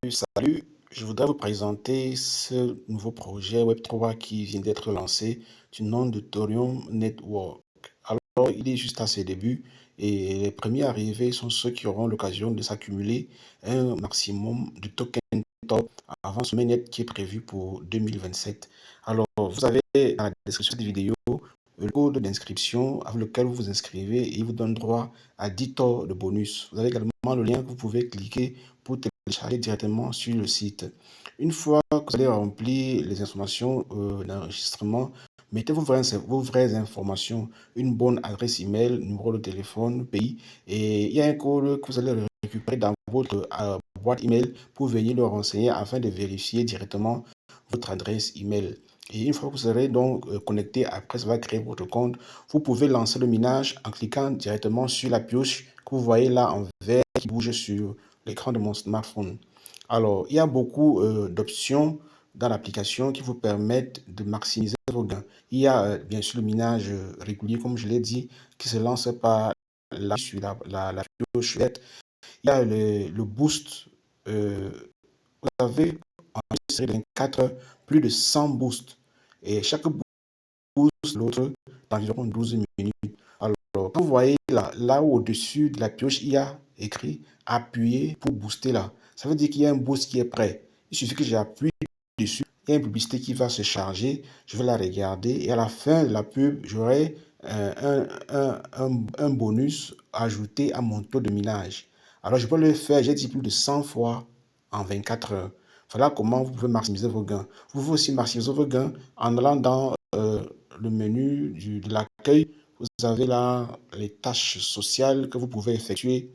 Salut, je voudrais vous présenter ce nouveau projet Web3 qui vient d'être lancé du nom de Thorium Network. Alors, il est juste à ses débuts et les premiers arrivés sont ceux qui auront l'occasion de s'accumuler un maximum de tokens top avant ce mainnet qui est prévu pour 2027. Alors, vous avez dans la description de la vidéo le code d'inscription avec lequel vous vous inscrivez et il vous donne droit à 10 TOR de bonus. Vous avez également le lien que vous pouvez cliquer pour télécharger directement sur le site. Une fois que vous allez remplir les informations d'enregistrement, mettez vos vraies informations, une bonne adresse email, numéro de téléphone, pays, et il y a un code que vous allez récupérer dans votre boîte email pour venir le renseigner afin de vérifier directement votre adresse email. Et une fois que vous serez donc connecté, après ça va créer votre compte, vous pouvez lancer le minage en cliquant directement sur la pioche que vous voyez là en vert qui bouge sur l'écran de mon smartphone. Alors, il y a beaucoup d'options dans l'application qui vous permettent de maximiser vos gains. Il y a bien sûr le minage régulier, comme je l'ai dit, qui se lance par sur la pioche verte. Il y a le boost. Vous avez en une série de 24 heures plus de 100 boosts. Et chaque boost, l'autre, d'environ 12 minutes. Alors, quand vous voyez là au-dessus de la pioche, il y a écrit appuyer pour booster là. Ça veut dire qu'il y a un boost qui est prêt. Il suffit que j'appuie dessus. Il y a une publicité qui va se charger. Je vais la regarder. Et à la fin de la pub, j'aurai un bonus ajouté à mon taux de minage. Alors, je peux le faire, j'ai dit plus de 100 fois en 24 heures. Voilà comment vous pouvez maximiser vos gains. Vous pouvez aussi maximiser vos gains en allant dans le menu de l'accueil. Vous avez là les tâches sociales que vous pouvez effectuer.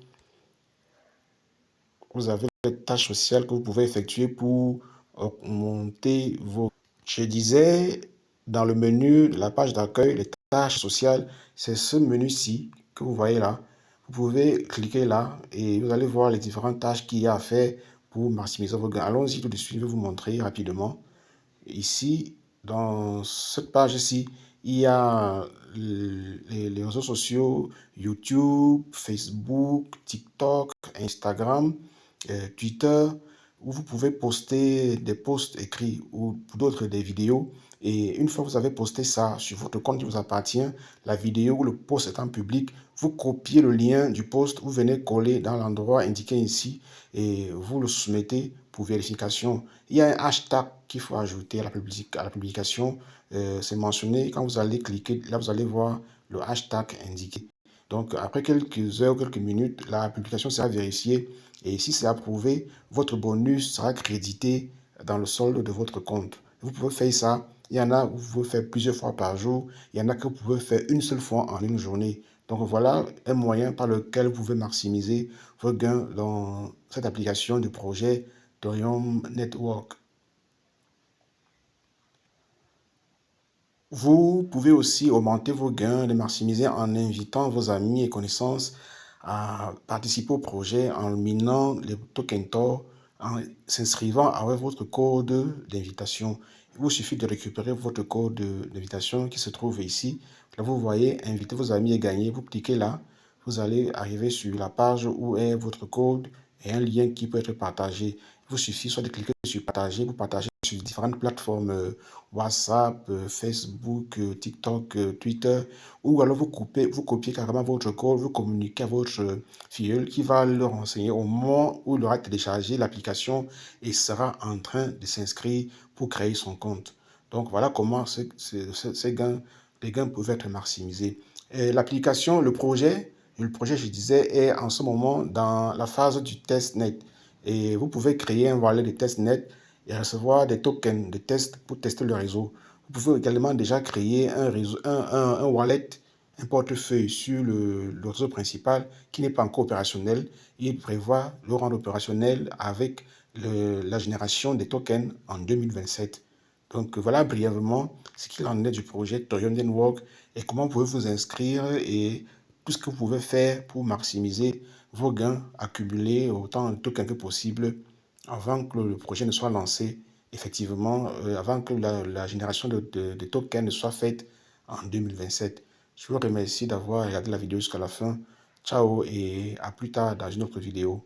Vous avez les tâches sociales que vous pouvez effectuer pour augmenter vos... Je disais, dans le menu de la page d'accueil, les tâches sociales, c'est ce menu-ci que vous voyez là. Vous pouvez cliquer là et vous allez voir les différentes tâches qu'il y a à faire pour maximiser vos gains. Allons-y tout de suite, je vais vous montrer rapidement. Ici, dans cette page-ci, il y a les réseaux sociaux, YouTube, Facebook, TikTok, Instagram, Twitter, où vous pouvez poster des posts écrits ou d'autres des vidéos. Et une fois que vous avez posté ça sur votre compte qui vous appartient, la vidéo ou le post étant public, vous copiez le lien du post, vous venez coller dans l'endroit indiqué ici et vous le soumettez pour vérification. Il y a un hashtag qu'il faut ajouter à la publication. C'est mentionné. Quand vous allez cliquer, là, vous allez voir le hashtag indiqué. Donc, après quelques heures, quelques minutes, la publication sera vérifiée. Et si c'est approuvé, votre bonus sera crédité dans le solde de votre compte. Vous pouvez faire ça. Il y en a où vous pouvez faire plusieurs fois par jour. Il y en a que vous pouvez faire une seule fois en une journée. Donc voilà un moyen par lequel vous pouvez maximiser vos gains dans cette application de projet Thorium Network. Vous pouvez aussi augmenter vos gains, les maximiser en invitant vos amis et connaissances à participer au projet en minant les tokens Tor, en s'inscrivant avec votre code d'invitation. Il vous suffit de récupérer votre code d'invitation qui se trouve ici. Là, vous voyez, inviter vos amis et gagner. Vous cliquez là, vous allez arriver sur la page où est votre code et un lien qui peut être partagé. Il vous suffit soit de cliquer sur partager, vous partagez sur différentes plateformes WhatsApp, Facebook, TikTok, Twitter, ou alors vous copiez carrément votre code, vous communiquez à votre filleul qui va le renseigner au moment où il aura téléchargé l'application et sera en train de s'inscrire pour créer son compte. Donc voilà comment les gains peuvent être maximisés. L'application, le projet, je disais, est en ce moment dans la phase du testnet. Et vous pouvez créer un wallet de testnet et recevoir des tokens de test pour tester le réseau. Vous pouvez également déjà créer un réseau, un wallet, un portefeuille sur le réseau principal qui n'est pas encore opérationnel. Il prévoit le rendre opérationnel avec la génération des tokens en 2027. Donc voilà brièvement ce qu'il en est du projet Thorium Network et comment vous pouvez vous inscrire et tout ce que vous pouvez faire pour maximiser vos gains accumulés autant de tokens que possible avant que le projet ne soit lancé, effectivement, avant que la génération de tokens ne soit faite en 2027. Je vous remercie d'avoir regardé la vidéo jusqu'à la fin. Ciao et à plus tard dans une autre vidéo.